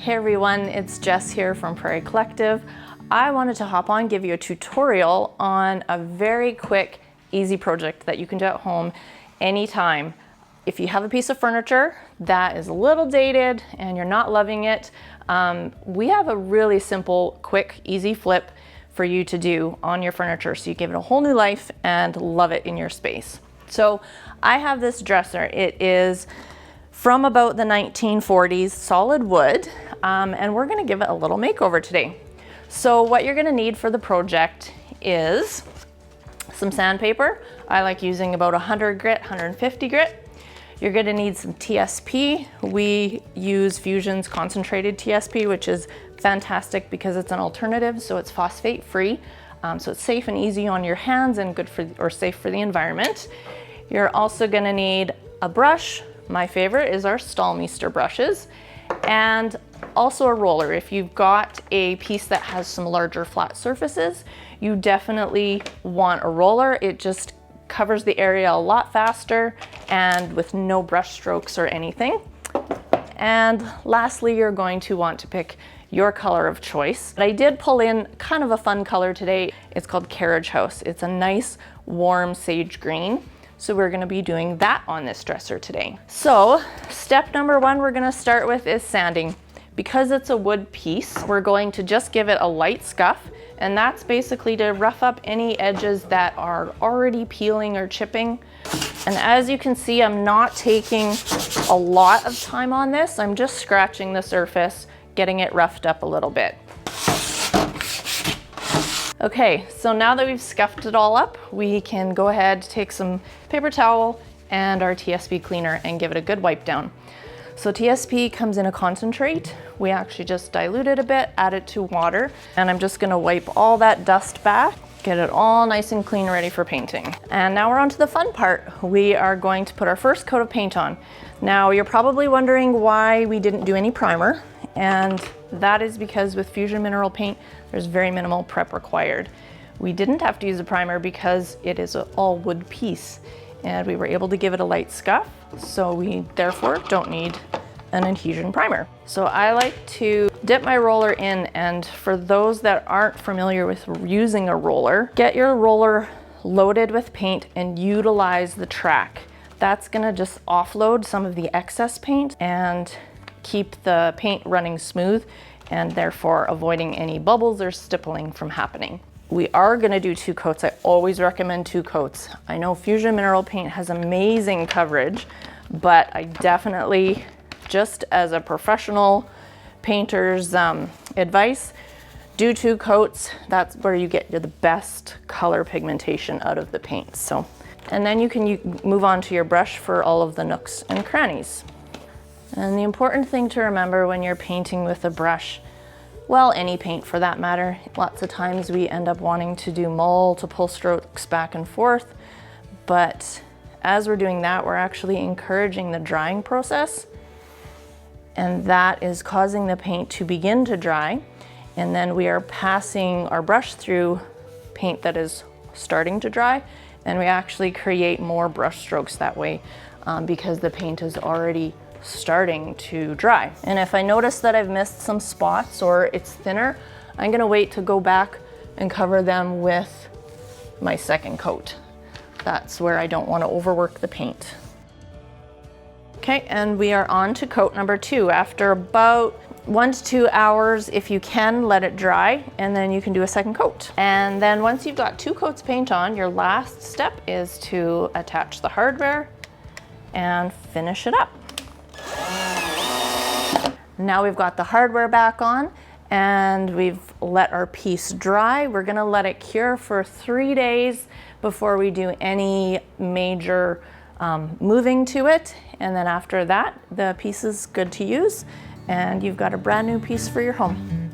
Hey everyone, it's Jess here from Prairie Collective. I wanted to hop on, give you a tutorial on a very quick, easy project that you can do at home anytime. If you have a piece of furniture that is a little dated and you're not loving it, we have a really simple, quick, easy flip for you to do on your furniture so you give it a whole new life and love it in your space. So I have this dresser. It is from about the 1940s, solid wood, and we're gonna give it a little makeover today. So what you're gonna need for the project is some sandpaper. I like using about 100 grit, 150 grit. You're gonna need some TSP. We use Fusion's concentrated TSP, which is fantastic because it's an alternative, so it's phosphate free. So it's safe and easy on your hands and good for, or safe for the environment. You're also gonna need a brush. My favorite is our Staalmeester brushes, and also a roller. If you've got a piece that has some larger flat surfaces, you definitely want a roller. It just covers the area a lot faster and with no brush strokes or anything. And lastly, you're going to want to pick your color of choice. I did pull in kind of a fun color today. It's called Carriage House. It's a nice warm sage green. So we're gonna be doing that on this dresser today. So step number one we're gonna start with is sanding. Because it's a wood piece, we're going to just give it a light scuff, and that's basically to rough up any edges that are already peeling or chipping. And as you can see, I'm not taking a lot of time on this. I'm just scratching the surface, getting it roughed up a little bit. Okay, so now that we've scuffed it all up, we can go ahead, take some paper towel and our TSP cleaner and give it a good wipe down. So TSP comes in a concentrate. We actually just dilute it a bit, add it to water, and I'm just gonna wipe all that dust back, get it all nice and clean, ready for painting. And now we're on to the fun part. We are going to put our first coat of paint on. Now you're probably wondering why we didn't do any primer, and that is because with Fusion mineral paint, there's very minimal prep required. We didn't have to use a primer because it is an all wood piece, and we were able to give it a light scuff, so we therefore don't need an adhesion primer. So I like to dip my roller in, and for those that aren't familiar with using a roller, get your roller loaded with paint and utilize the track. That's gonna just offload some of the excess paint and keep the paint running smooth, and therefore avoiding any bubbles or stippling from happening. We are gonna do 2 coats. I always recommend 2 coats. I know Fusion mineral paint has amazing coverage, but I definitely, just as a professional painter's advice, do 2 coats. That's where you get the best color pigmentation out of the paint. So, and then you can move on to your brush for all of the nooks and crannies. And the important thing to remember when you're painting with a brush, well, any paint for that matter, lots of times we end up wanting to do multiple strokes back and forth, but as we're doing that, we're actually encouraging the drying process, and that is causing the paint to begin to dry, and then we are passing our brush through paint that is starting to dry, and we actually create more brush strokes that way because the paint is already starting to dry. And if I notice that I've missed some spots or it's thinner, I'm gonna wait to go back and cover them with my second coat. That's where I don't want to overwork the paint. Okay, and we are on to coat number 2. After about 1 to 2 hours, if you can, let it dry, and then you can do a second coat. And then once you've got 2 coats paint on, your last step is to attach the hardware and finish it up. Now we've got the hardware back on and we've let our piece dry. We're gonna let it cure for 3 days before we do any major moving to it. And then after that, the piece is good to use and you've got a brand new piece for your home.